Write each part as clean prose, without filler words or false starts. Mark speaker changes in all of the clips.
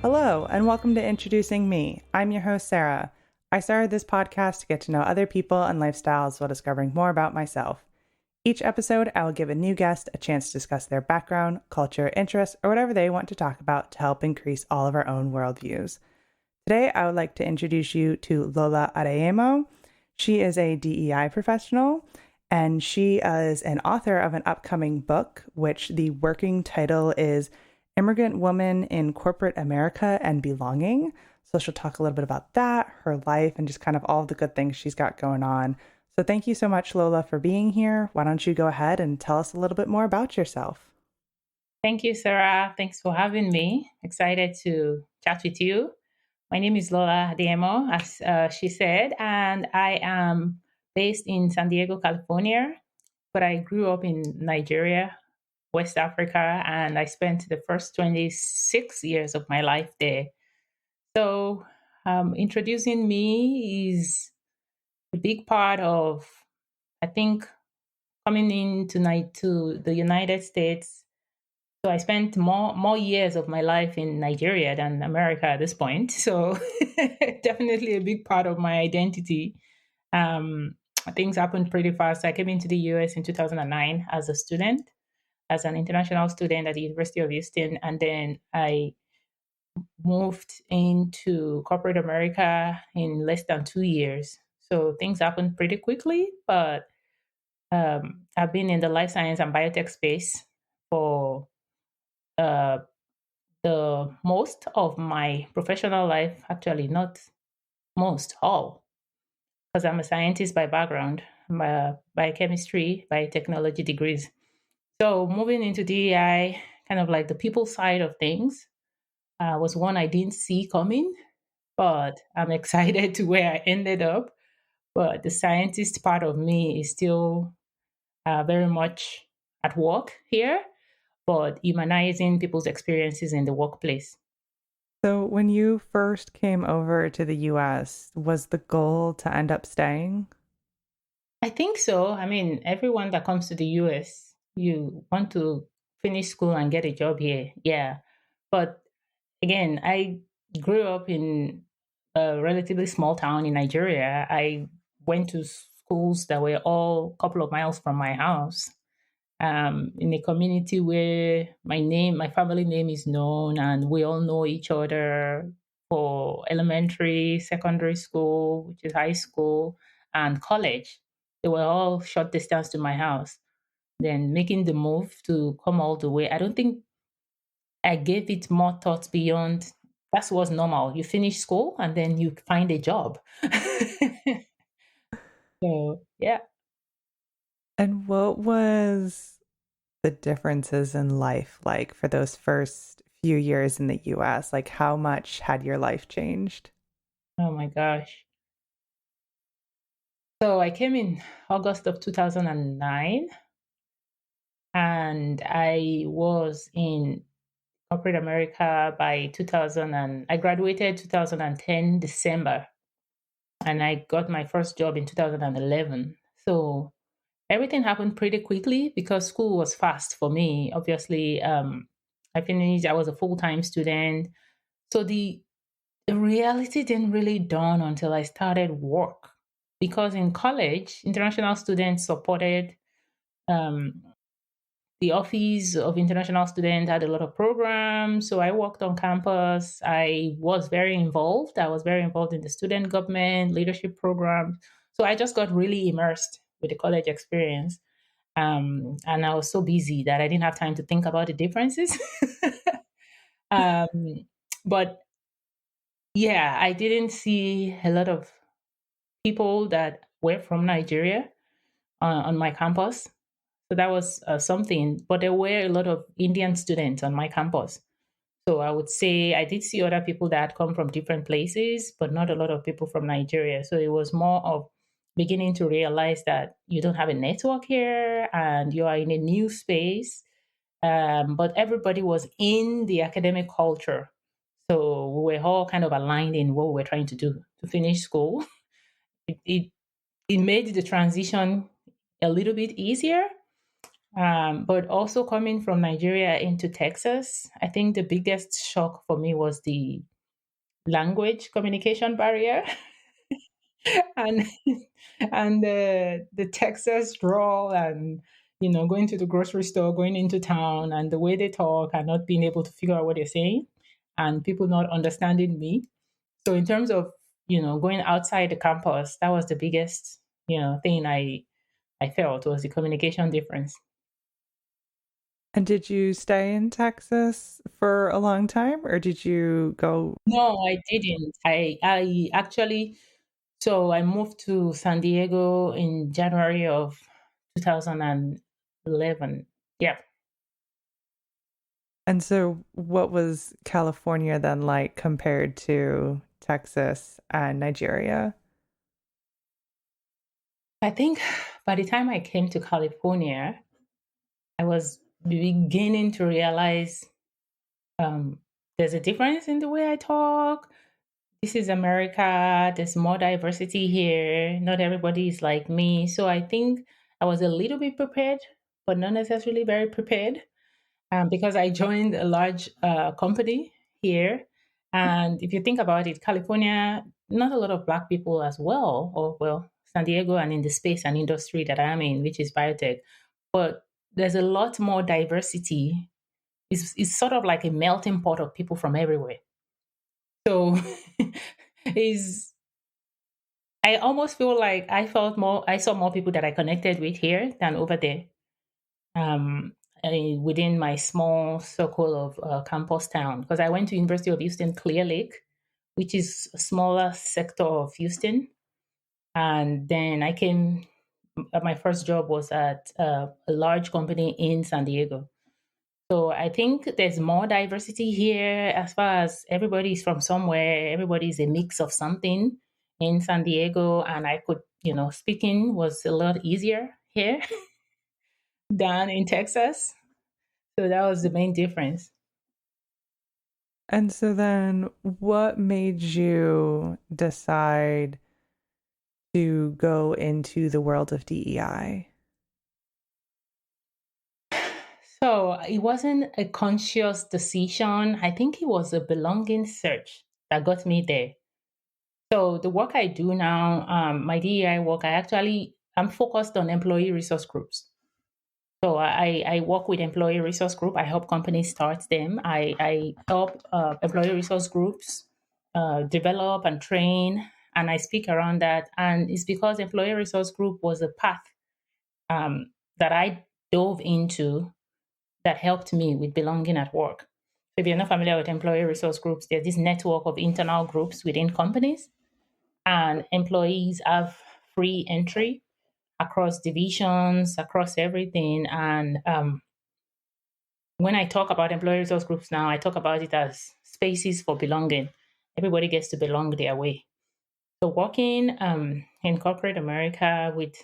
Speaker 1: Hello, and welcome to Introducing Me. I'm your host, Sarah. I started this podcast to get to know other people and lifestyles while discovering more about myself. Each episode, I will give a new guest a chance to discuss their background, culture, interests, or whatever they want to talk about to help increase all of our own worldviews. Today, I would like to introduce you to Lola Adeyemo. She is a DEI professional, and she is an author of an upcoming book, which the working title is Immigrant Woman in Corporate America and Belonging. So she'll talk a little bit about that, her life, and just kind of all the good things she's got going on. So thank you so much, Lola, for being here. Why don't you go ahead and tell us a little bit more about yourself?
Speaker 2: Thank you, Sarah. Thanks for having me. Excited to chat with you. My name is Lola Adeyemo, as she said, and I am based in San Diego, California, but I grew up in Nigeria, West Africa, and I spent the first 26 years of my life there. So, introducing me is a big part of, I think, coming into to the United States. So I spent more years of my life in Nigeria than America at this point. So definitely a big part of my identity. Um, Things happened pretty fast. I came into the US in 2009 as a student, as an international student at the University of Houston, and then I moved into corporate America in less than 2 years. So things happened pretty quickly, but I've been in the life science and biotech space for uh, the most of my professional life, actually, not most, all, because I'm a scientist by background, biochemistry, biotechnology degrees. So moving into DEI, kind of like the people side of things, was one I didn't see coming, but I'm excited to where I ended up. But the scientist part of me is still very much at work here, but humanizing people's experiences in the workplace.
Speaker 1: So when you first came over to the US, was the goal to end up staying?
Speaker 2: I think so. I mean, everyone that comes to the US, you want to finish school and get a job here. Yeah. But again, I grew up in a relatively small town in Nigeria. I went to schools that were all a couple of miles from my house, in a community where my family name is known, and we all know each other for elementary, secondary school, which is high school, and college. They were all short distance to my house. Then making the move to come all the way, I don't think I gave it more thought beyond that's what's normal. You finish school and then you find a job. So, yeah.
Speaker 1: And what was the differences in life like for those first few years in the US? Like, how much had your life changed?
Speaker 2: Oh my gosh. So I came in August of 2009, and I was in corporate America by 2000, and I graduated 2010 December, and I got my first job in 2011. So everything happened pretty quickly because school was fast for me. Obviously, I was a full-time student. So the reality didn't really dawn until I started work, because in college, international students supported, um, the Office of International Student had a lot of programs. So I worked on campus. I was very involved. I was very involved in the student government, leadership programs. So I just got really immersed with the college experience. And I was so busy that I didn't have time to think about the differences. um, but yeah, I didn't see a lot of people that were from Nigeria on my campus. So that was something. But there were a lot of Indian students on my campus. So I would say I did see other people that had come from different places, but not a lot of people from Nigeria. So it was more of beginning to realize that you don't have a network here and you are in a new space. But everybody was in the academic culture. So we were all kind of aligned in what we were trying to do to finish school. It, it, it made the transition a little bit easier. But also coming from Nigeria into Texas, I think the biggest shock for me was the language communication barrier and the Texas drawl and going to the grocery store, going into town, and the way they talk and not being able to figure out what they're saying, and people not understanding me. So in terms of going outside the campus, that was the biggest thing I felt was the communication difference.
Speaker 1: And did you stay in Texas for a long time or did you go?
Speaker 2: No, I didn't. I actually, so I moved to San Diego in January of 2011. Yeah.
Speaker 1: And so, what was California then like compared to Texas and Nigeria?
Speaker 2: I think by the time I came to California, I was beginning to realize um, there's a difference in the way I talk. This is America. There's more diversity here. Not everybody is like me. So I think I was a little bit prepared, but not necessarily very prepared because I joined a large company here. And if you think about it, California, not a lot of Black people as well, or well, San Diego and in the space and industry that I'm in, which is biotech. But there's a lot more diversity. It's sort of like a melting pot of people from everywhere. So is I almost feel like I saw more people that I connected with here than over there. Um, Within my small circle of campus town, because I went to University of Houston Clear Lake, which is a smaller sector of Houston, and then I came. My first job was at a large company in San Diego. So I think there's more diversity here as far as everybody's from somewhere, everybody's a mix of something in San Diego. And I could, speaking was a lot easier here than in Texas. So that was the main difference.
Speaker 1: And so, then what made you decide to go into the world of DEI?
Speaker 2: So it wasn't a conscious decision. I think it was a belonging search that got me there. So the work I do now, my DEI work, I'm focused on employee resource groups. So I work with employee resource group. I help companies start them. I help employee resource groups develop and train, and I speak around that. And it's because employee resource group was a path that I dove into that helped me with belonging at work. If you're not familiar with employee resource groups, there's this network of internal groups within companies, and employees have free entry across divisions, across everything. And when I talk about employee resource groups now, I talk about it as spaces for belonging. Everybody gets to belong their way. So working in corporate America with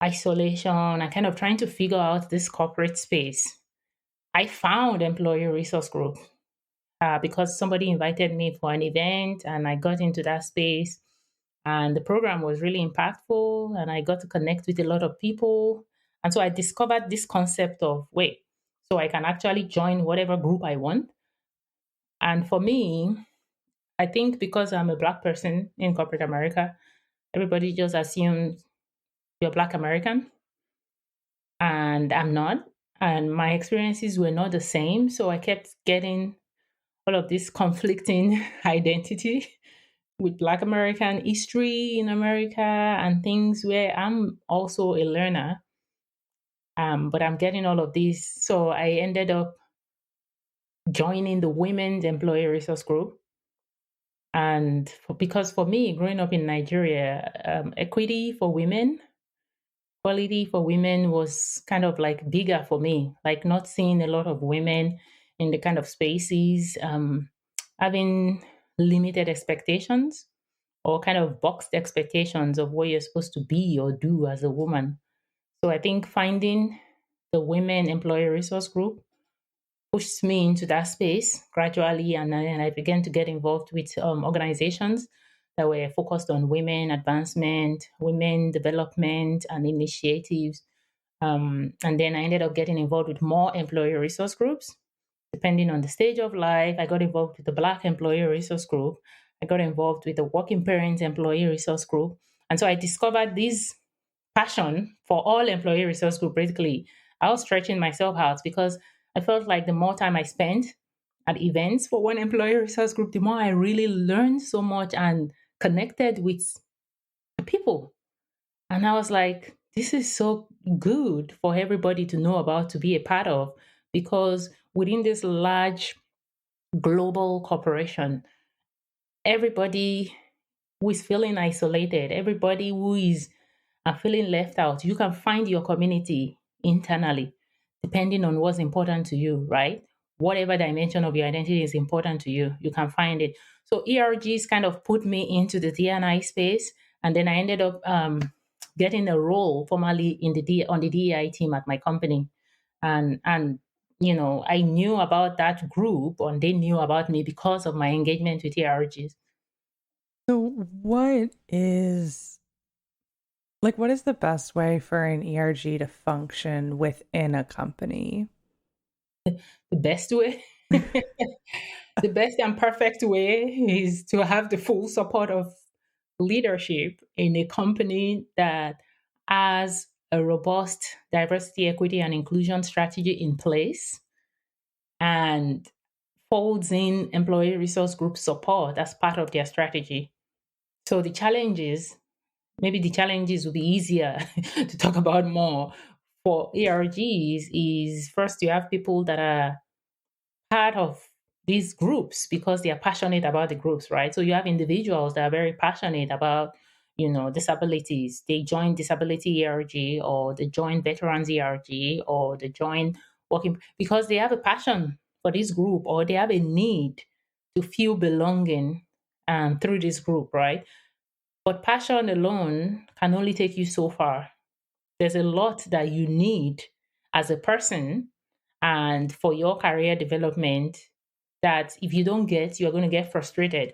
Speaker 2: isolation and kind of trying to figure out this corporate space, I found employee resource group because somebody invited me for an event and I got into that space. And the program was really impactful and I got to connect with a lot of people. And so I discovered this concept of wait, so I can actually join whatever group I want. And for me, I think because I'm a Black person in corporate America, everybody just assumes you're Black American, and I'm not. And my experiences were not the same. So I kept getting all of this conflicting identity with Black American history in America and things where I'm also a learner, but I'm getting all of this. So I ended up joining the Women's Employee Resource Group. And because for me, growing up in Nigeria, equity for women, equality for women was kind of like bigger for me, like not seeing a lot of women in the kind of spaces, having limited expectations or kind of boxed expectations of what you're supposed to be or do as a woman. So I think finding the Women Employee Resource Group pushed me into that space gradually, and I began to get involved with organizations that were focused on women advancement, women development, and initiatives. And then I ended up getting involved with more employee resource groups. Depending on the stage of life, I got involved with the Black Employee Resource Group. I got involved with the Working Parents Employee Resource Group. And so I discovered this passion for all employee resource group. Basically, I was stretching myself out because I felt like the more time I spent at events for one employee resource group, the more I really learned so much and connected with people. And I was like, this is so good for everybody to know about, to be a part of, because within this large global corporation, everybody who is feeling isolated, everybody who is feeling left out, you can find your community internally, depending on what's important to you, right? Whatever dimension of your identity is important to you, you can find it. So ERGs kind of put me into the D&I space, and then I ended up getting a role formally in on the DEI team at my company, and I knew about that group, and they knew about me because of my engagement with ERGs.
Speaker 1: So what is the best way for an ERG to function within a company?
Speaker 2: The best way, the best and perfect way is to have the full support of leadership in a company that has a robust diversity, equity, and inclusion strategy in place and folds in employee resource group support as part of their strategy. So maybe the challenges will be easier to talk about more for ERGs is first you have people that are part of these groups because they are passionate about the groups, right? So you have individuals that are very passionate about, disabilities. They join disability ERG or they join veterans ERG or they join working because they have a passion for this group or they have a need to feel belonging through this group, right? But passion alone can only take you so far. There's a lot that you need as a person and for your career development that if you don't get, you're going to get frustrated.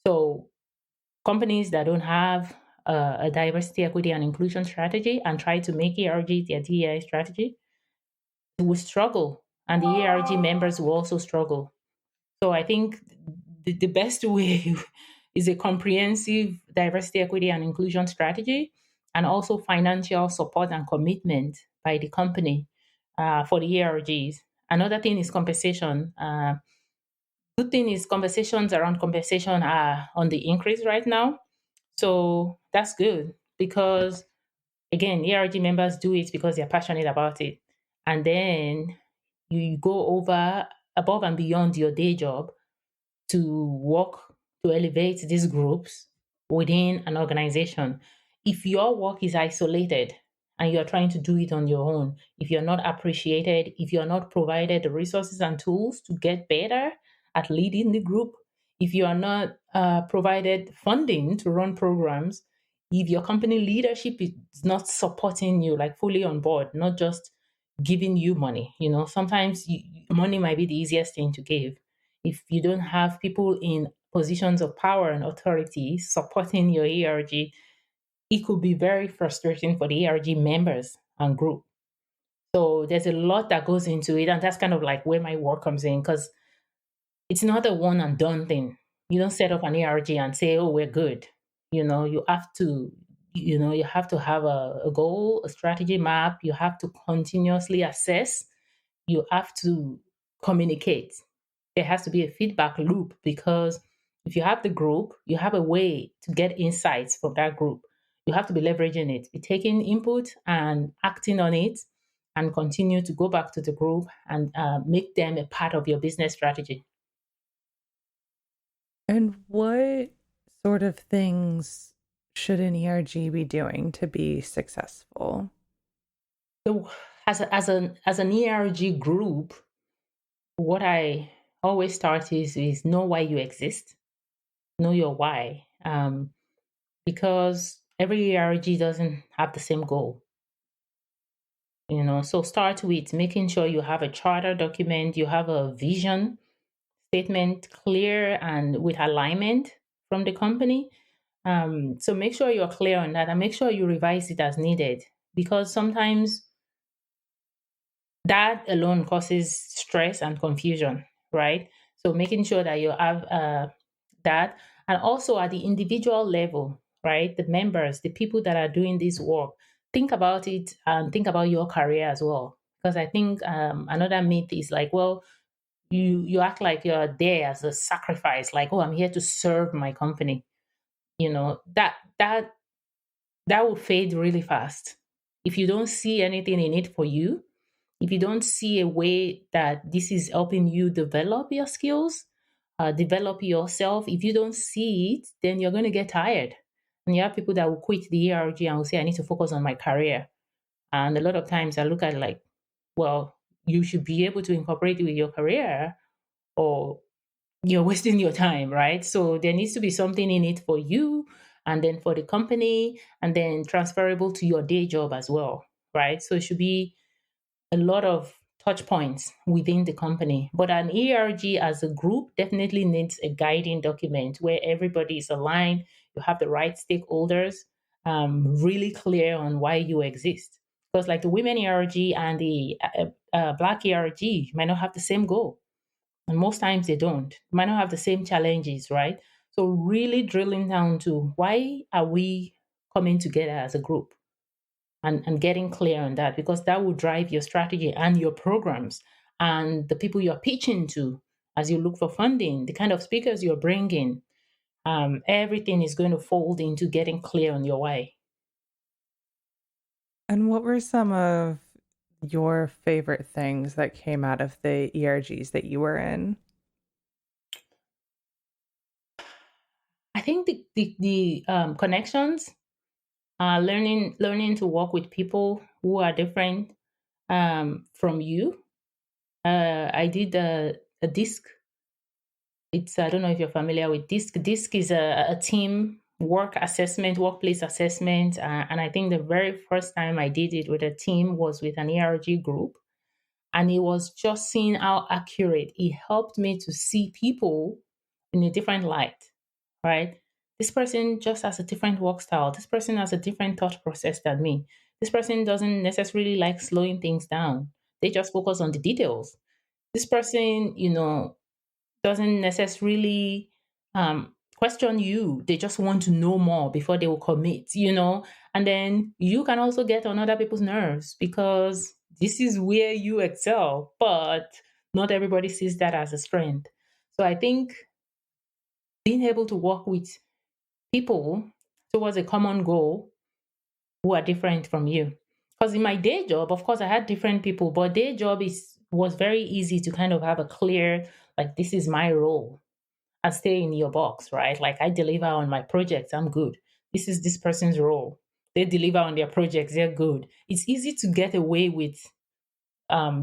Speaker 2: So companies that don't have a diversity, equity, and inclusion strategy and try to make ERG their DEI strategy will struggle, and the ERG members will also struggle. So I think the best way is a comprehensive diversity, equity, and inclusion strategy, and also financial support and commitment by the company for the ERGs. Another thing is compensation. Good thing is conversations around compensation are on the increase right now. So that's good because, again, ERG members do it because they're passionate about it. And then you go over above and beyond your day job to work to elevate these groups within an organization. If your work is isolated and you're trying to do it on your own, if you're not appreciated, if you're not provided the resources and tools to get better at leading the group, if you are not provided funding to run programs, if your company leadership is not supporting you like fully on board, not just giving you money, sometimes money might be the easiest thing to give if you don't have people in positions of power and authority supporting your ERG, it could be very frustrating for the ERG members and group. So there's a lot that goes into it. And that's kind of like where my work comes in because it's not a one and done thing. You don't set up an ERG and say, oh, we're good. You have to, you have to have a goal, a strategy map. You have to continuously assess. You have to communicate. There has to be a feedback loop because if you have the group, you have a way to get insights from that group. You have to be leveraging it, be taking input and acting on it, and continue to go back to the group and make them a part of your business strategy.
Speaker 1: And what sort of things should an ERG be doing to be successful?
Speaker 2: So as an ERG group, what I always start is know why you exist, know your why, because every ERG doesn't have the same goal. So start with making sure you have a charter document, you have a vision statement clear and with alignment from the company. So make sure you're clear on that and make sure you revise it as needed because sometimes that alone causes stress and confusion, right? So making sure that you have that, and also at the individual level, right? The members, the people that are doing this work, think about it and think about your career as well. Because I think another myth is like, well, you act like you're there as a sacrifice, like, oh, I'm here to serve my company. That will fade really fast if you don't see anything in it for you. If you don't see a way that this is helping you develop your skills, develop yourself, if you don't see it, then you're going to get tired. And you have people that will quit the ERG and will say, I need to focus on my career. And a lot of times I look at it like, well, you should be able to incorporate it with your career, or you're wasting your time, right? So there needs to be something in it for you, and then for the company, and then transferable to your day job as well, right? So it should be a lot of touch points within the company. But an ERG as a group definitely needs a guiding document where everybody is aligned, you have the right stakeholders, really clear on why you exist. Because like the women ERG and the black ERG might not have the same goal. And most times they don't. They might not have the same challenges, right? So really drilling down to why are we coming together as a group? And getting clear on that, because that will drive your strategy and your programs and the people you're pitching to as you look for funding, the kind of speakers you're bringing. Everything is going to fold into getting clear on your why.
Speaker 1: And what were some of your favorite things that came out of the ERGs that you were in?
Speaker 2: I think the connections, learning to work with people who are different from you. I did a DISC. I don't know if you're familiar with DISC. DISC is a team work assessment, workplace assessment. And I think the very first time I did it with a team was with an ERG group. And it was just seeing how accurate it helped me to see people in a different light, right? This person just has a different work style. This person has a different thought process than me. This person doesn't necessarily like slowing things down. They just focus on the details. This person, doesn't necessarily question you. They just want to know more before they will commit. And then you can also get on other people's nerves because this is where you excel, but not everybody sees that as a strength. So I think being able to work with people towards a common goal who are different from you. Because in my day job, of course, I had different people, but day job was very easy to kind of have a clear, like, this is my role, and stay in your box, right? Like, I deliver on my projects, I'm good. This is this person's role. They deliver on their projects, they're good. It's easy to get away with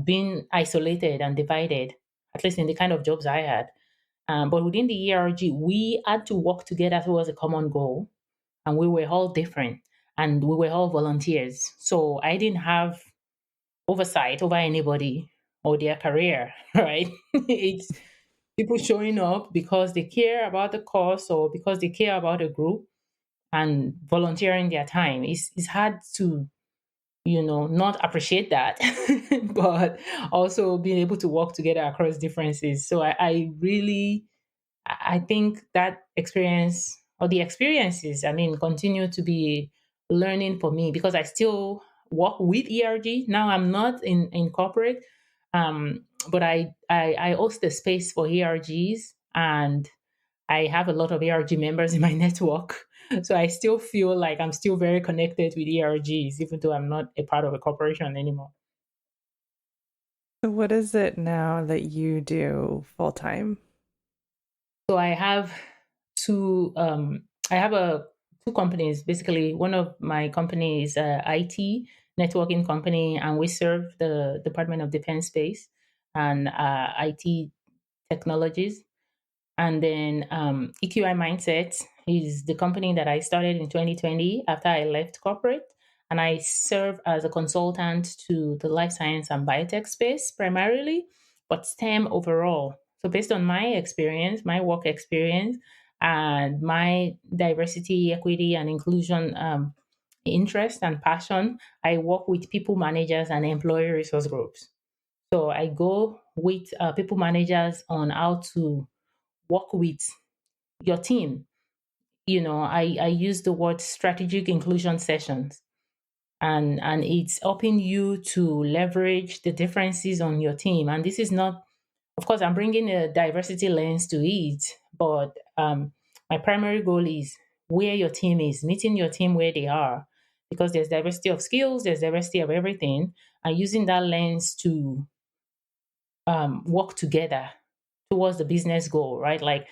Speaker 2: being isolated and divided, at least in the kind of jobs I had. But within the ERG, we had to work together towards a common goal, and we were all different, and we were all volunteers. So I didn't have oversight over anybody or their career, right? It's people showing up because they care about the cause or because they care about a group and volunteering their time. It's hard to, not appreciate that, but also being able to work together across differences. So I think that experience, or the experiences, continue to be learning for me because I still work with ERG. Now I'm not in corporate, but I host a space for ERGs, and I have a lot of ERG members in my network. So I still feel like I'm still very connected with ERGs, even though I'm not a part of a corporation anymore.
Speaker 1: So what is it now that you do full time?
Speaker 2: So I have two. I have two companies. Basically, one of my companies is a IT networking company, and we serve the Department of Defense Space and IT technologies. And then EQI Mindset is the company that I started in 2020 after I left corporate. And I serve as a consultant to the life science and biotech space primarily, but STEM overall. So, based on my experience, my work experience, and my diversity, equity, and inclusion interest and passion, I work with people managers and employee resource groups. So I go with people managers on how to work with your team. I use the word strategic inclusion sessions, and it's helping you to leverage the differences on your team. And this is not, of course, I'm bringing a diversity lens to it, but my primary goal is where your team is, meeting your team where they are, because there's diversity of skills, there's diversity of everything, and using that lens to work together towards the business goal, right? Like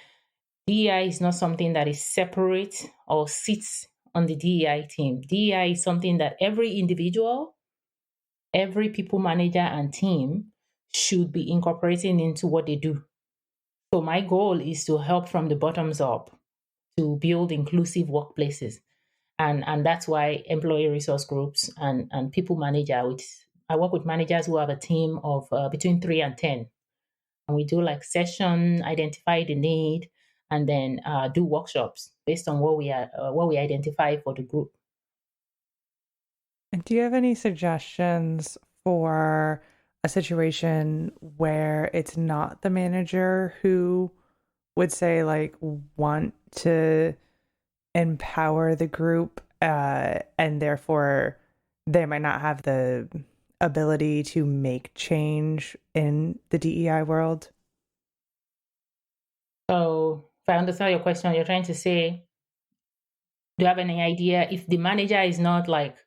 Speaker 2: DEI is not something that is separate or sits on the DEI team. DEI is something that every individual, every people manager and team should be incorporating into what they do. So my goal is to help from the bottoms up to build inclusive workplaces. And that's why employee resource groups and people manager, which I work with managers who have a team of between 3 and 10. And we do like session, identify the need, and then do workshops based on what we identify for the group.
Speaker 1: And do you have any suggestions for a situation where it's not the manager who would say, like, want to empower the group, and therefore they might not have the ability to make change in the DEI world?
Speaker 2: So if I understand your question, you're trying to say, do you have any idea if the manager is not like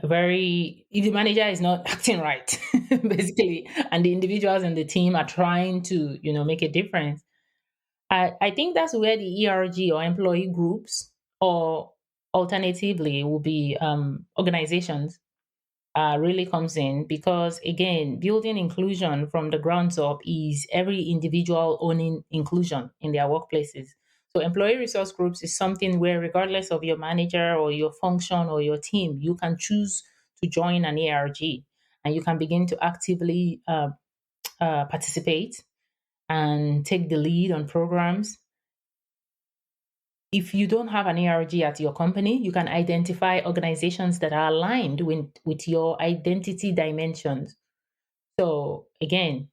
Speaker 2: if the manager is not acting right, basically, and the individuals in the team are trying to, make a difference? I think that's where the ERG or employee groups, or alternatively will be organizations, really comes in, because again, building inclusion from the ground up is every individual owning inclusion in their workplaces. So employee resource groups is something where, regardless of your manager or your function or your team, you can choose to join an ERG, and you can begin to actively participate and take the lead on programs. If you don't have an ERG at your company, you can identify organizations that are aligned with your identity dimensions. So again,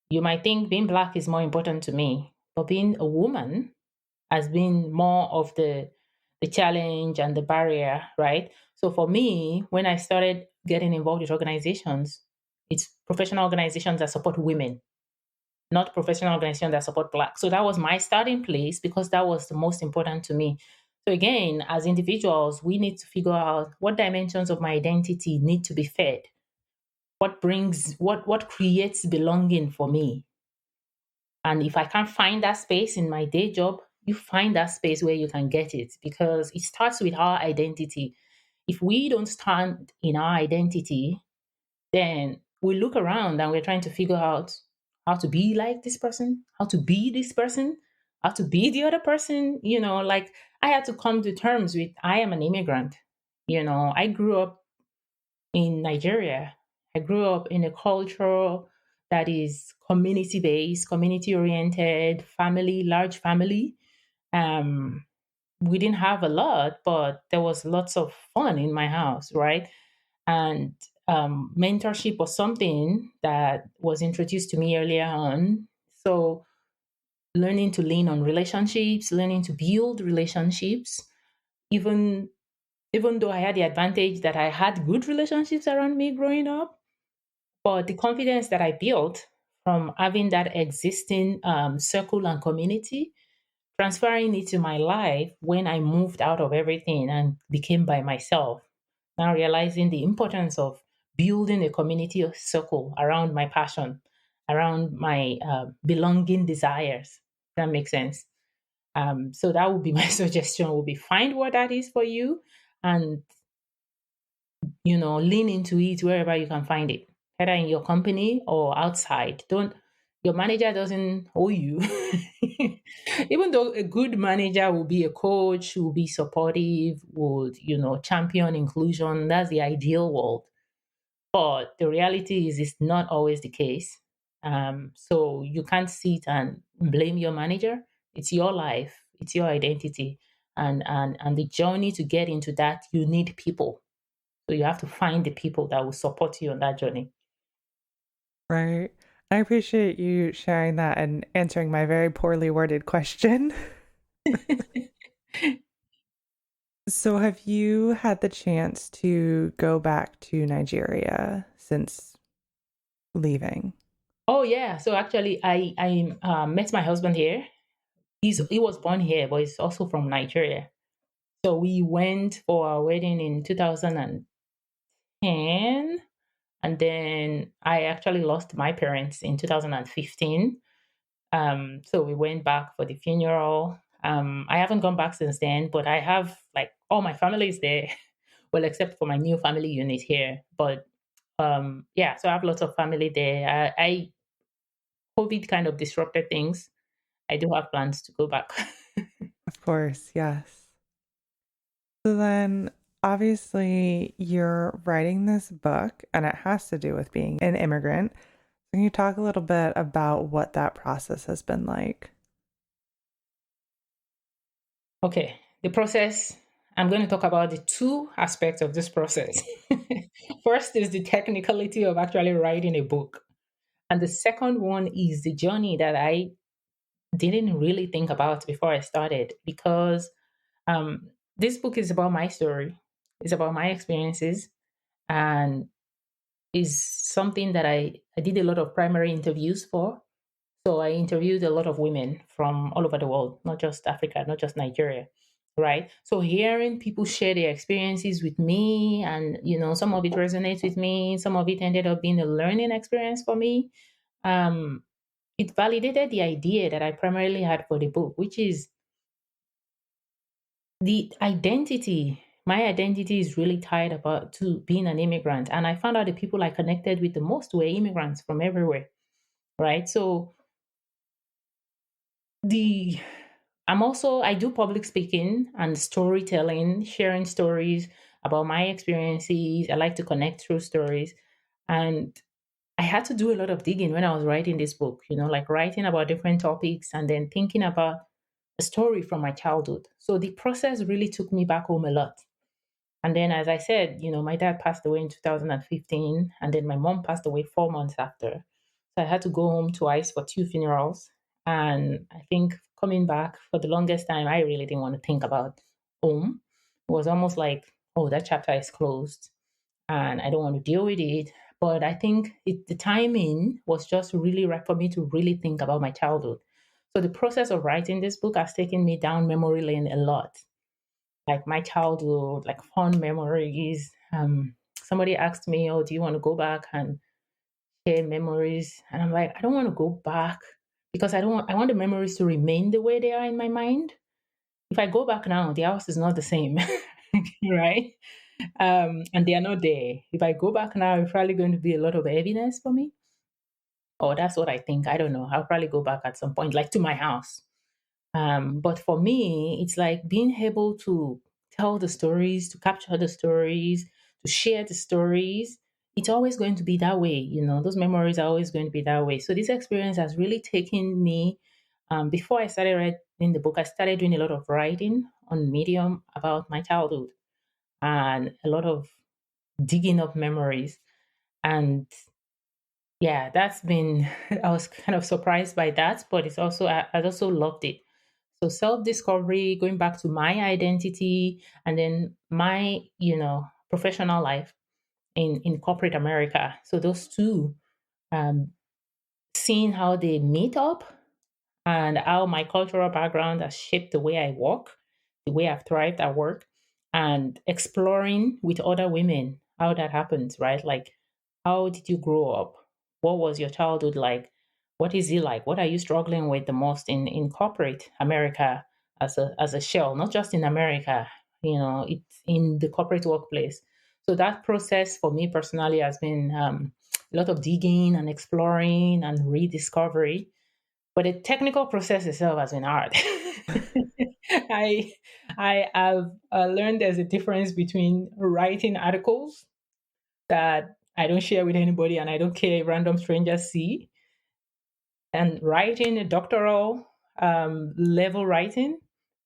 Speaker 2: you might think being Black is more important to me, but being a woman has been more of the challenge and the barrier, right? So for me, when I started getting involved with organizations, it's professional organizations that support women, not professional organizations that support Black. So that was my starting place, because that was the most important to me. So again, as individuals, we need to figure out what dimensions of my identity need to be fed. What creates belonging for me. And if I can't find that space in my day job, you find that space where you can get it, because it starts with our identity. If we don't stand in our identity, then we look around and we're trying to figure out how to be like this person, how to be this person, how to be the other person. Like, I had to come to terms with, I am an immigrant. I grew up in Nigeria. I grew up in a culture that is community based, community oriented, family, large family. Um, we didn't have a lot, but there was lots of fun in my house, right? And mentorship was something that was introduced to me earlier on. So learning to lean on relationships, learning to build relationships, even even though I had the advantage that I had good relationships around me growing up, but the confidence that I built from having that existing circle and community, transferring it to my life when I moved out of everything and became by myself. Now realizing the importance of building a community of circle around my passion, around my belonging desires. That makes sense. So that would be my suggestion. Would be, find what that is for you, and lean into it wherever you can find it, either in your company or outside. Don't Your manager doesn't owe you. Even though a good manager will be a coach, will be supportive, would, champion inclusion. That's the ideal world. But the reality is, it's not always the case. So you can't sit and blame your manager. It's your life, it's your identity. And the journey to get into that, you need people. So you have to find the people that will support you on that journey.
Speaker 1: Right. I appreciate you sharing that and answering my very poorly worded question. So, have you had the chance to go back to Nigeria since leaving?
Speaker 2: Oh yeah. So actually, I met my husband here. He was born here, but he's also from Nigeria. So we went for our wedding in 2010, and then I actually lost my parents in 2015. So we went back for the funeral. I haven't gone back since then, but I have like all my family is there, well, except for my new family unit here. But yeah, so I have lots of family there. COVID kind of disrupted things. I do have plans to go back.
Speaker 1: Of course, yes. So then, obviously, you're writing this book, and it has to do with being an immigrant. Can you talk a little bit about what that process has been like?
Speaker 2: Okay, the process. I'm going to talk about the two aspects of this process. First is the technicality of actually writing a book. And the second one is the journey that I didn't really think about before I started because this book is about my story, it's about my experiences, and is something that I did a lot of primary interviews for. So I interviewed a lot of women from all over the world, not just Africa, not just Nigeria, right? So hearing people share their experiences with me, and some of it resonates with me, some of it ended up being a learning experience for me. Um, it validated the idea that I primarily had for the book, which is the identity. My identity is really tied about to being an immigrant, and I found out the people I connected with the most were immigrants from everywhere, right? So the I do public speaking and storytelling, sharing stories about my experiences. I like to connect through stories. And I had to do a lot of digging when I was writing this book, like writing about different topics and then thinking about a story from my childhood. So the process really took me back home a lot. And then, as I said, my dad passed away in 2015, and then my mom passed away 4 months after. So I had to go home twice for two funerals. And I think coming back for the longest time, I really didn't want to think about home. It was almost like, oh, that chapter is closed and I don't want to deal with it. But I think the timing was just really right for me to really think about my childhood. So the process of writing this book has taken me down memory lane a lot, like my childhood, like fond memories. Somebody asked me, "Oh, do you want to go back and share memories?" And I'm like, I don't want to go back because I don't want. I want the memories to remain the way they are in my mind. If I go back now, the house is not the same, right? And they are not there. If I go back now, it's probably going to be a lot of heaviness for me. Or that's what I think. I don't know. I'll probably go back at some point, like to my house. But for me, it's like being able to tell the stories, to capture the stories, to share the stories. It's always going to be that way, those memories are always going to be that way. So this experience has really taken me. Before I started writing the book, I started doing a lot of writing on Medium about my childhood and a lot of digging up memories. And yeah, that's been, I was kind of surprised by that, but I also loved it. So self discovery, going back to my identity, and then my, professional life in corporate America. So those two, um, seeing how they meet up and how my cultural background has shaped the way I work, the way I've thrived at work, and exploring with other women how that happens, right? Like, how did you grow up? What was your childhood like? What is it like? What are you struggling with the most in corporate America as a shell? Not just in America, it's in the corporate workplace. So that process for me personally has been a lot of digging and exploring and rediscovery, but the technical process itself has been hard. I I have learned there's a difference between writing articles that I don't share with anybody and I don't care if random strangers see, and writing a doctoral level writing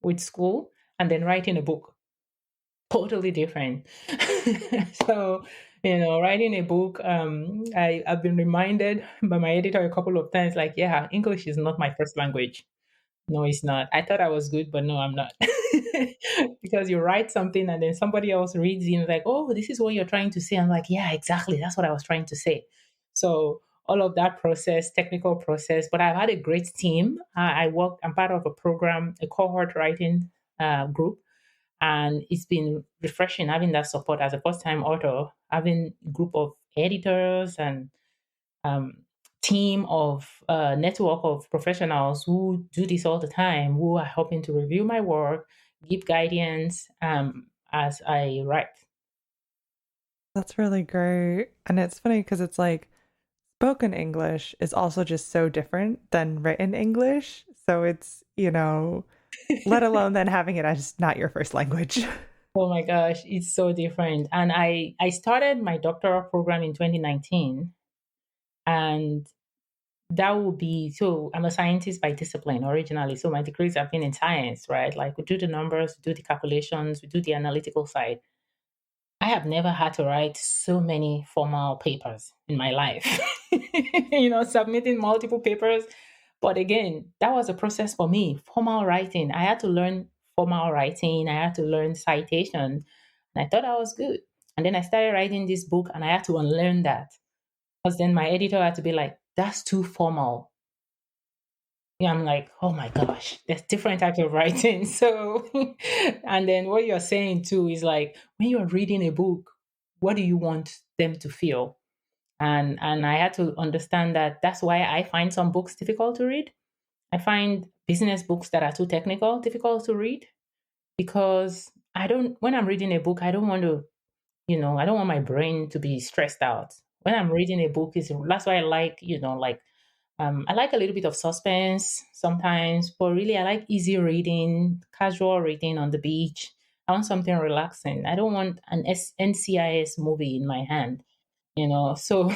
Speaker 2: with school, and then writing a book. Totally different. So Writing a book, I've been reminded by my editor a couple of times, like, yeah, English is not my first language. No, it's not. I thought I was good, but no, I'm not. Because you write something and then somebody else reads it and like, oh, this is what you're trying to say. I'm like, yeah, exactly. That's what I was trying to say. So all of that process, technical process, but I've had a great team. I'm part of a program, a cohort writing group, and it's been refreshing having that support as a first time author, having a group of editors and um, team of network of professionals who do this all the time, who are helping to review my work, give guidance as I write.
Speaker 1: That's really great. And it's funny because it's like spoken English is also just so different than written English. So it's, let alone then having it as not your first language.
Speaker 2: Oh my gosh, it's so different. And I started my doctoral program in 2019, and that would be, so I'm a scientist by discipline originally. So my degrees have been in science, right? Like we do the numbers, we do the calculations, we do the analytical side. I have never had to write so many formal papers in my life, submitting multiple papers. But again, that was a process for me. Formal writing. I had to learn formal writing. I had to learn citation. And I thought I was good. And then I started writing this book and I had to unlearn that. Because then my editor had to be like, that's too formal. Yeah, I'm like, oh my gosh, there's different types of writing. So, and then what you're saying too is like, when you're reading a book, what do you want them to feel? And I had to understand that that's why I find some books difficult to read. I find business books that are too technical difficult to read because when I'm reading a book, I don't want to, I don't want my brain to be stressed out. When I'm reading a book, that's why I like, I like a little bit of suspense sometimes, but really I like easy reading, casual reading on the beach. I want something relaxing. I don't want an NCIS movie in my hand, So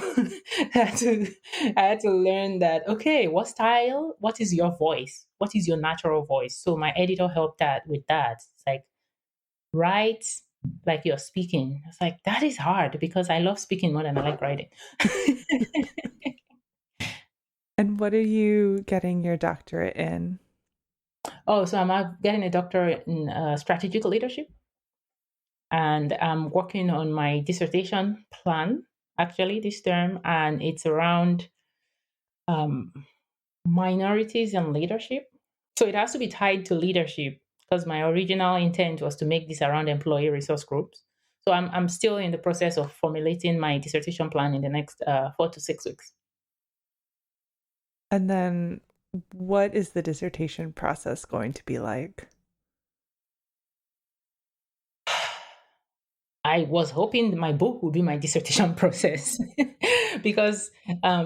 Speaker 2: I had to learn that, okay, what style, what is your voice? What is your natural voice? So my editor helped that with that. It's like, write like you're speaking. It's like, that is hard because I love speaking more than I like writing.
Speaker 1: And what are you getting your doctorate in?
Speaker 2: Oh, so I'm getting a doctorate in strategic leadership, and I'm working on my dissertation plan actually this term, and it's around um, minorities and leadership. So it has to be tied to leadership because my original intent was to make this around employee resource groups. So I'm still in the process of formulating my dissertation plan in the next 4 to 6 weeks.
Speaker 1: And then what is the dissertation process going to be like?
Speaker 2: I was hoping my book would be my dissertation process because,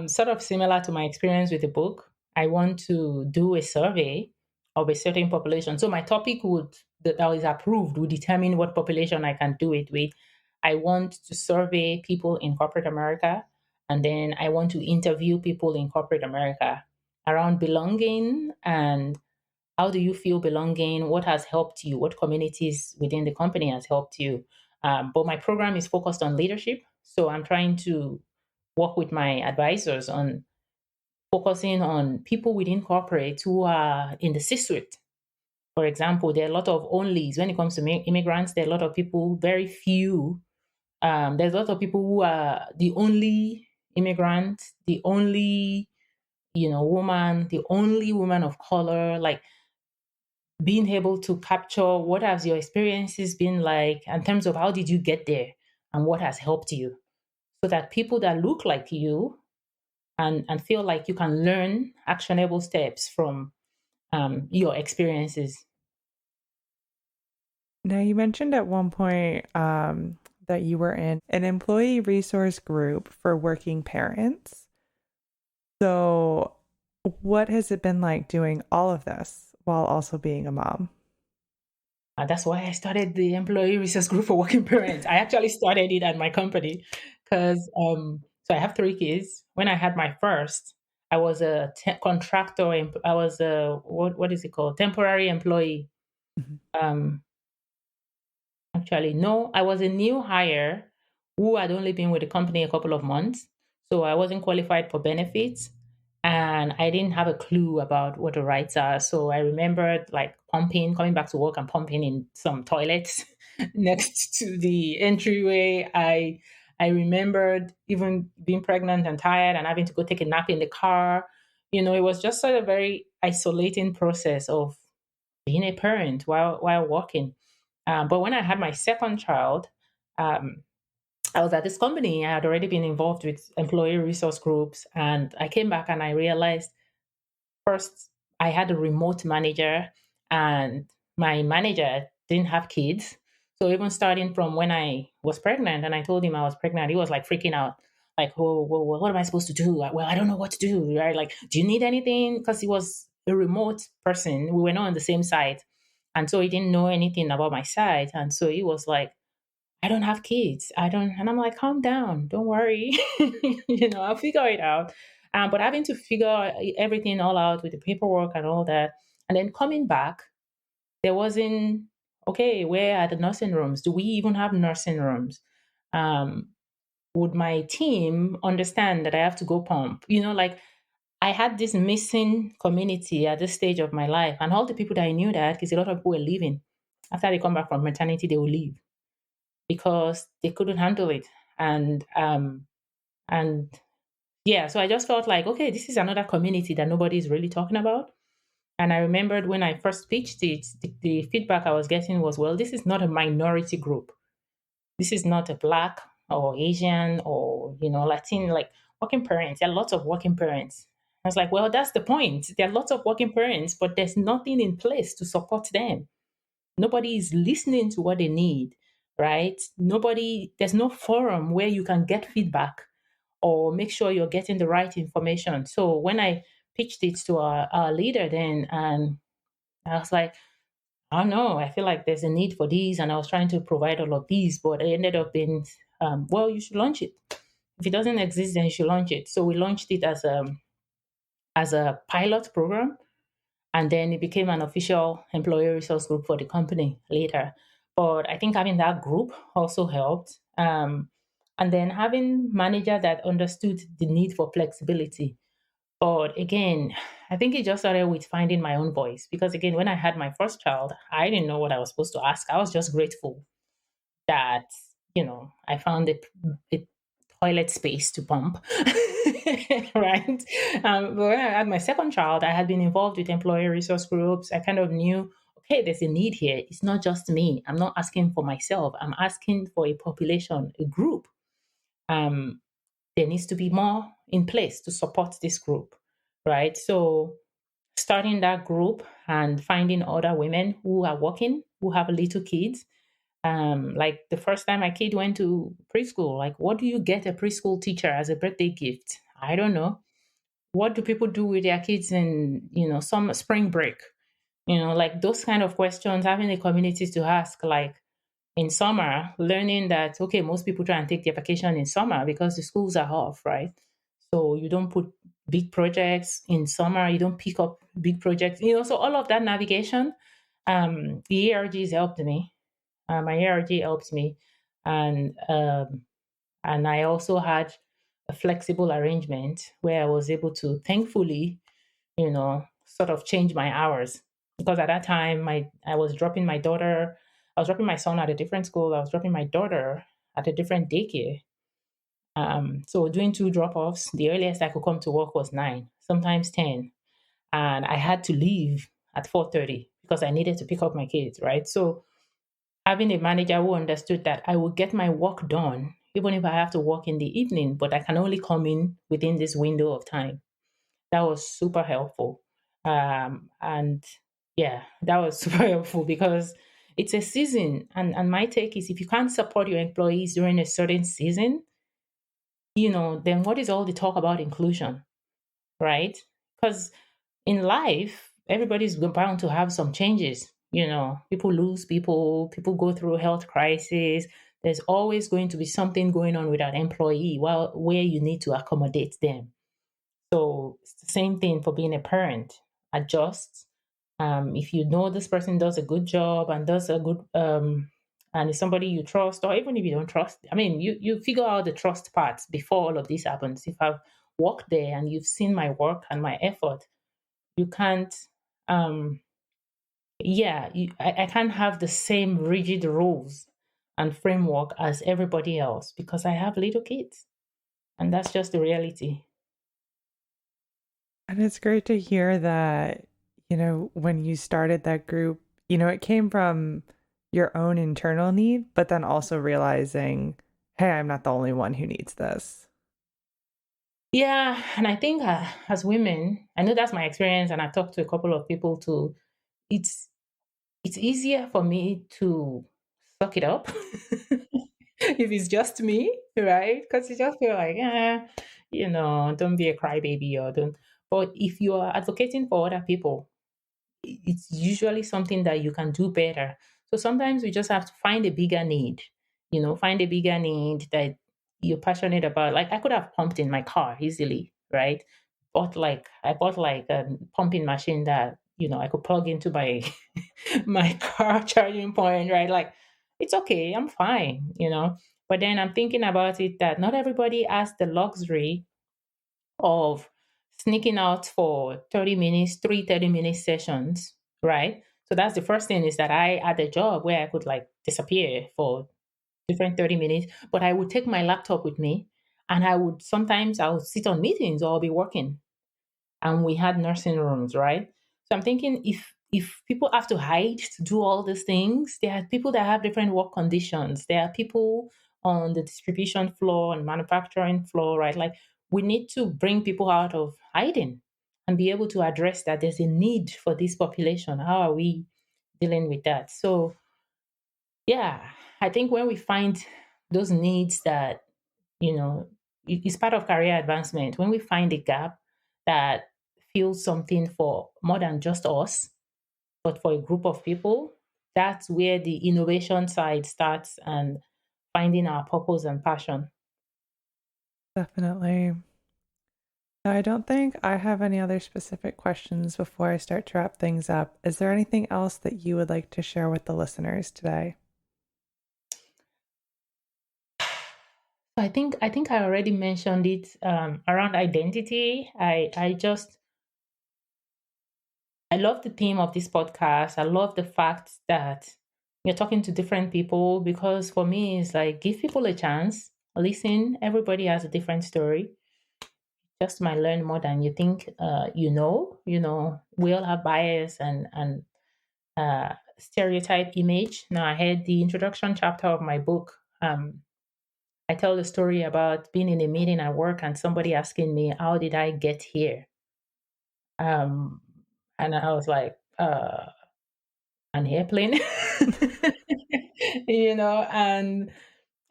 Speaker 2: sort of similar to my experience with the book, I want to do a survey of a certain population. So my topic that is approved would determine what population I can do it with. I want to survey people in corporate America, and then I want to interview people in corporate America around belonging and how do you feel belonging? What has helped you? What communities within the company has helped you? But my program is focused on leadership. So I'm trying to work with my advisors on focusing on people within corporate who are in the C-suite. For example, there are a lot of onlys when it comes to immigrants. There are a lot of people, very few. There's a lot of people who are the only immigrant, the only woman, the only woman of color. Like being able to capture what has your experiences been like in terms of how did you get there and what has helped you so that people that look like you and feel like you can learn actionable steps from your experiences.
Speaker 1: Now, you mentioned at one point that you were in an employee resource group for working parents. So, what has it been like doing all of this while also being a mom?
Speaker 2: That's why I started the employee resource group for working parents. I actually started it at my company because so I have 3 kids. When I had my first, I was a contractor. I was a what is it called? Temporary employee.
Speaker 1: Mhm.
Speaker 2: Um, Actually, no, I was a new hire who had only been with the company a couple of months. So I wasn't qualified for benefits and I didn't have a clue about what the rights are. So I remembered like pumping, coming back to work and pumping in some toilets next to the entryway. I remembered even being pregnant and tired and having to go take a nap in the car. It was just sort of very isolating process of being a parent while working. But when I had my second child, um, I was at this company. I had already been involved with employee resource groups, and I came back and I realized first I had a remote manager, and my manager didn't have kids. So even starting from when I was pregnant, and I told him I was pregnant, he was like freaking out, like, "Oh, well, what am I supposed to do? Well, I don't know what to do." Right? Like, do you need anything? Because he was a remote person. We were not on the same site, and so he didn't know anything about my site, and so he was like, I don't have kids. I don't, and I'm like, calm down, don't worry. I'll figure it out. But having to figure everything all out with the paperwork and all that, and then coming back, there wasn't okay. Where are the nursing rooms? Do we even have nursing rooms? Um, would my team understand that I have to go pump? Like I had this missing community at this stage of my life, and all the people that I knew that because a lot of people were leaving after they come back from maternity, they will leave because they couldn't handle it. And yeah, so I just felt like, okay, this is another community that nobody's really talking about. And I remembered when I first pitched it, the feedback I was getting was, well, this is not a minority group. This is not a Black or Asian or Latin, like working parents. There are lots of working parents. I was like, well, that's the point. There are lots of working parents, but there's nothing in place to support them. Nobody is listening to what they need, right? There's no forum where you can get feedback or make sure you're getting the right information. So when I pitched it to our leader then, and I was like, I don't know, I feel like there's a need for these, and I was trying to provide all of these, but it ended up being, well, you should launch it. If it doesn't exist, then you should launch it. So we launched it as a pilot program, and then it became an official employee resource group for the company later. But I think having that group also helped. And then having manager that understood the need for flexibility. But again, I think it just started with finding my own voice because again, when I had my first child, I didn't know what I was supposed to ask. I was just grateful that I found a toilet space to pump, right? But when I had my second child, I had been involved with employee resource groups. I kind of knew, okay, there's a need here. It's not just me. I'm not asking for myself. I'm asking for a population, a group. Um, there needs to be more in place to support this group, right? So starting that group and finding other women who are working, who have little kids, like the first time my kid went to preschool, like what do you get a preschool teacher as a birthday gift? I don't know. What do people do with their kids in some spring break? Like those kind of questions, having the communities to ask, like in summer, learning that okay, most people try and take their vacation in summer because the schools are off, right? So you don't put big projects in summer, you don't pick up big projects, so all of that navigation, the ERGs helped me. My ARG helped me, and I also had a flexible arrangement where I was able to, thankfully, sort of change my hours because at that time, I was dropping my daughter, I was dropping my son at a different school, I was dropping my daughter at a different daycare. So doing two drop-offs, the earliest I could come to work was 9, sometimes 10, and I had to leave at 4:30 because I needed to pick up my kids, right? So having a manager who understood that I will get my work done, even if I have to work in the evening, but I can only come in within this window of time. That was super helpful. And yeah, that was super helpful because it's a season. And my take is if you can't support your employees during a certain season, then what is all the talk about inclusion, right? Because in life, everybody's bound to have some changes. People lose people go through health crisis. There's always going to be something going on with an employee where you need to accommodate them. So it's the same thing for being a parent. Adjust. If you know this person does a good job and does a good and it's somebody you trust, or even if you don't trust, I mean, you figure out the trust parts before all of this happens. If I've worked there and you've seen my work and my effort, you can't, I can't have the same rigid rules and framework as everybody else because I have little kids, and that's just the reality.
Speaker 1: And it's great to hear that, when you started that group, it came from your own internal need, but then also realizing, hey, I'm not the only one who needs this.
Speaker 2: Yeah, and I think as women, I know that's my experience, and I've talked to a couple of people too. It's easier for me to suck it up if it's just me, right? Because you just feel like, don't be a crybaby or don't. But if you are advocating for other people, it's usually something that you can do better. So sometimes we just have to find a bigger need, find a bigger need that you're passionate about. Like I could have pumped in my car easily, right? I bought like a pumping machine that, I could plug into my my car charging point, right? Like it's okay, I'm fine. But then I'm thinking about it that not everybody has the luxury of sneaking out for 30 minutes, 30-minute sessions, right? So that's the first thing, is that I had a job where I could like disappear for different 30 minutes, but I would take my laptop with me, and I would sit on meetings or I'll be working, and we had nursing rooms, right? So I'm thinking, if people have to hide to do all these things, there are people that have different work conditions. There are people on the distribution floor and manufacturing floor, right? Like we need to bring people out of hiding and be able to address that there's a need for this population. How are we dealing with that? So yeah, I think when we find those needs that, it's part of career advancement. When we find a gap that fills something for more than just us, but for a group of people, that's where the innovation side starts and finding our purpose and passion.
Speaker 1: Definitely. I don't think I have any other specific questions before I start to wrap things up. Is there anything else that you would like to share with the listeners today?
Speaker 2: I think I already mentioned it around identity. I love the theme of this podcast. I love the fact that you're talking to different people, because for me, it's like give people a chance, listen. Everybody has a different story. Just might learn more than you think. We all have bias and stereotype image. Now, I had the introduction chapter of my book. I tell the story about being in a meeting at work and somebody asking me, "How did I get here?" Um, and I was like, "An airplane," and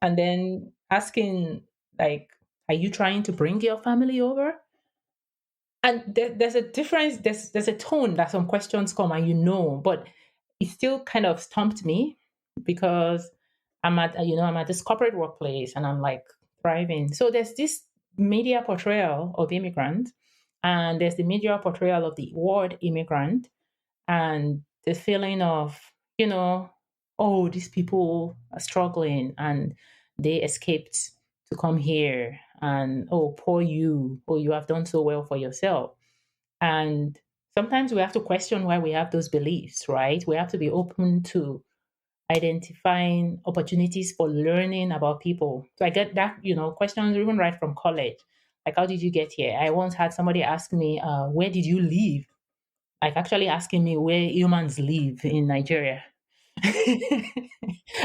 Speaker 2: then asking like, "Are you trying to bring your family over?" And there's a difference. There's a tone that some questions come, and but it still kind of stumped me, because I'm at this corporate workplace and I'm like thriving. So there's this media portrayal of immigrant, and there's the media portrayal of the word immigrant, and the feeling of, oh, these people are struggling and they escaped to come here, and oh, poor you, oh, you have done so well for yourself. And sometimes we have to question why we have those beliefs, right? We have to be open to identifying opportunities for learning about people. So I get that, questions even right from college. Like, how did you get here? I once had somebody ask me, where did you live? Like actually asking me where humans live in Nigeria.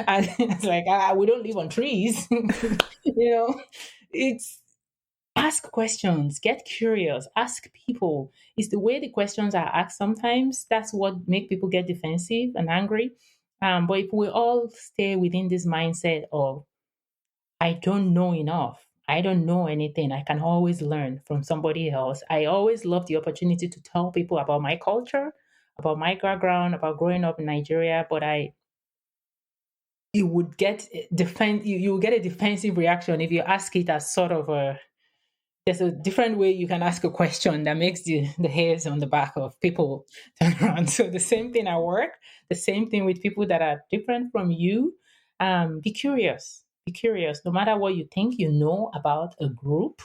Speaker 2: And it's like, we don't live on trees. It's ask questions, get curious, ask people. It's the way the questions are asked sometimes that's what make people get defensive and angry. But if we all stay within this mindset of, I don't know enough, I don't know anything, I can always learn from somebody else. I always love the opportunity to tell people about my culture, about my background, about growing up in Nigeria. But you would get you will get a defensive reaction if you ask it as sort of there's a different way you can ask a question that makes the hairs on the back of people turn around. So the same thing at work, the same thing with people that are different from you. Be curious. Be curious. No matter what you think you know about a group,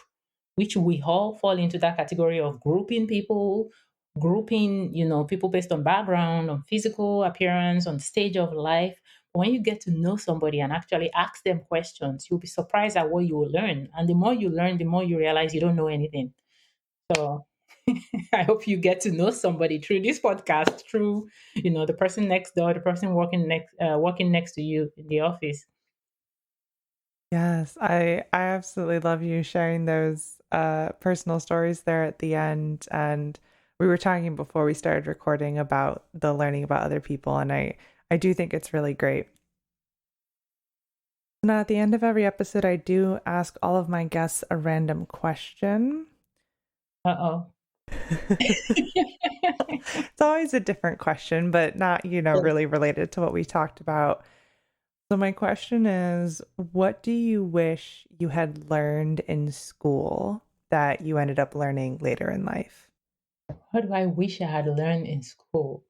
Speaker 2: which we all fall into that category of grouping people, grouping, people based on background, on physical appearance, on stage of life. When you get to know somebody and actually ask them questions, you'll be surprised at what you will learn. And the more you learn, the more you realize you don't know anything. So I hope you get to know somebody through this podcast, through the person next door, the person working next to you in the office.
Speaker 1: Yes, I absolutely love you sharing those personal stories there at the end. And we were talking before we started recording about the learning about other people, and I do think it's really great. Now, at the end of every episode, I do ask all of my guests a random question.
Speaker 2: Uh-oh.
Speaker 1: It's always a different question, but not, really related to what we talked about. So my question is, what do you wish you had learned in school that you ended up learning later in life?
Speaker 2: What do I wish I had learned in school?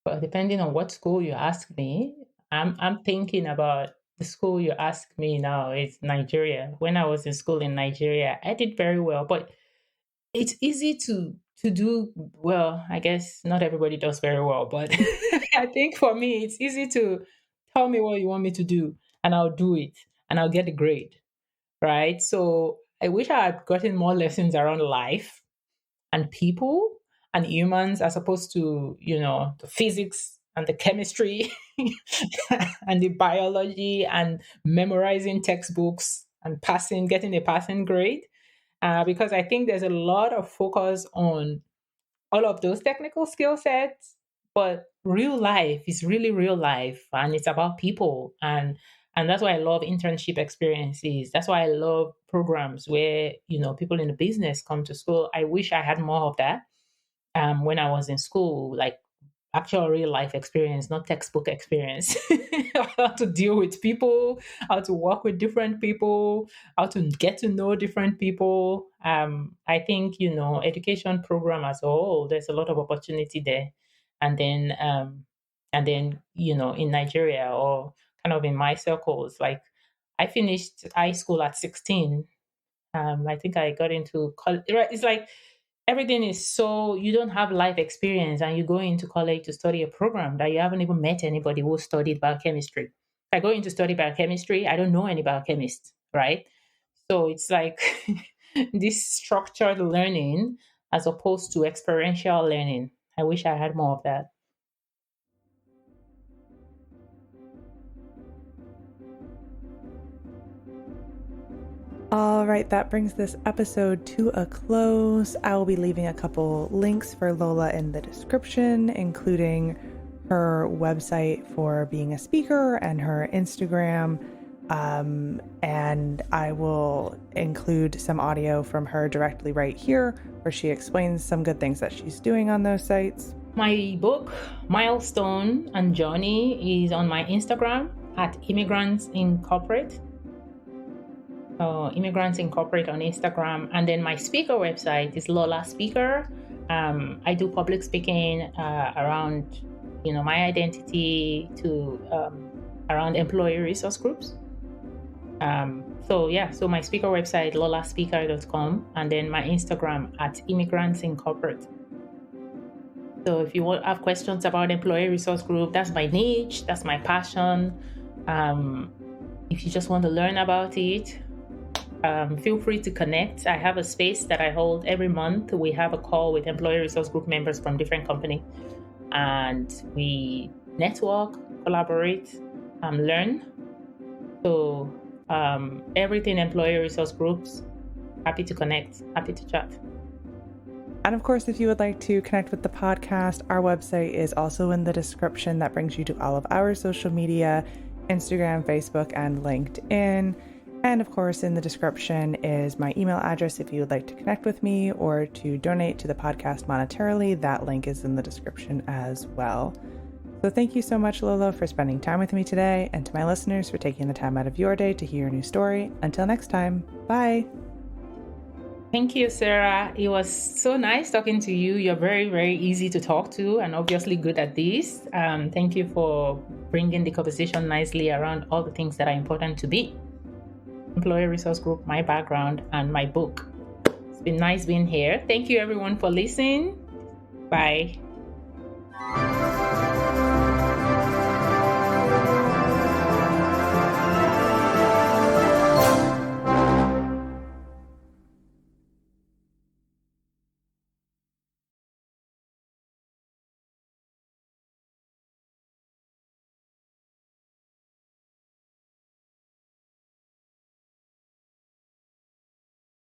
Speaker 2: Well, depending on what school you ask me, I'm thinking about the school you ask me now is Nigeria. When I was in school in Nigeria, I did very well, but it's easy to do well. I guess not everybody does very well, but I think for me, it's easy to tell me what you want me to do and I'll do it and I'll get a grade, right? So I wish I had gotten more lessons around life and people and humans as opposed to, the physics and the chemistry and the biology and memorizing textbooks and getting a passing grade. Because I think there's a lot of focus on all of those technical skill sets, but real life is really real life, and it's about people. And that's why I love internship experiences. That's why I love programs where people in the business come to school. I wish I had more of that when I was in school, like actual real life experience, not textbook experience. How to deal with people, how to work with different people, how to get to know different people. I think education program as a whole, there's a lot of opportunity there. And then in Nigeria, or kind of in my circles, like I finished high school at 16. I think I got into college. Right, it's like everything is so, you don't have life experience and you go into college to study a program that you haven't even met anybody who studied biochemistry. If I go in to study biochemistry, I don't know any biochemists, right? So it's like this structured learning as opposed to experiential learning. I wish I had more of that.
Speaker 1: All right, that brings this episode to a close. I will be leaving a couple links for Lola in the description, including her website for being a speaker and her Instagram. And I will include some audio from her directly right here, where she explains some good things that she's doing on those sites.
Speaker 2: My book, Milestone and Journey, is on my Instagram at Immigrants Incorporate. Immigrants Incorporate on Instagram. And then my speaker website is Lola Speaker. I do public speaking around, my identity to around employee resource groups. So my speaker website, lolaspeaker.com, and then my Instagram at Immigrants Incorporate. So if you have questions about employee resource group, that's my niche, that's my passion. If you just want to learn about it, feel free to connect. I have a space that I hold every month. We have a call with employee resource group members from different companies, and we network, collaborate, learn. So everything employee resource groups, happy to connect, happy to chat.
Speaker 1: And of course, if you would like to connect with the podcast, our website is also in the description. That brings you to all of our social media, Instagram, Facebook, and LinkedIn. And of course, in the description is my email address if you would like to connect with me or to donate to the podcast monetarily. That link is in the description as well. So thank you so much, Lola, for spending time with me today, and to my listeners for taking the time out of your day to hear a new story. Until next time, bye.
Speaker 2: Thank you, Sarah. It was so nice talking to you. You're very, very easy to talk to and obviously good at this. Thank you for bringing the conversation nicely around all the things that are important to be. Employee Resource Group, my background, and my book. It's been nice being here. Thank you, everyone, for listening. Bye.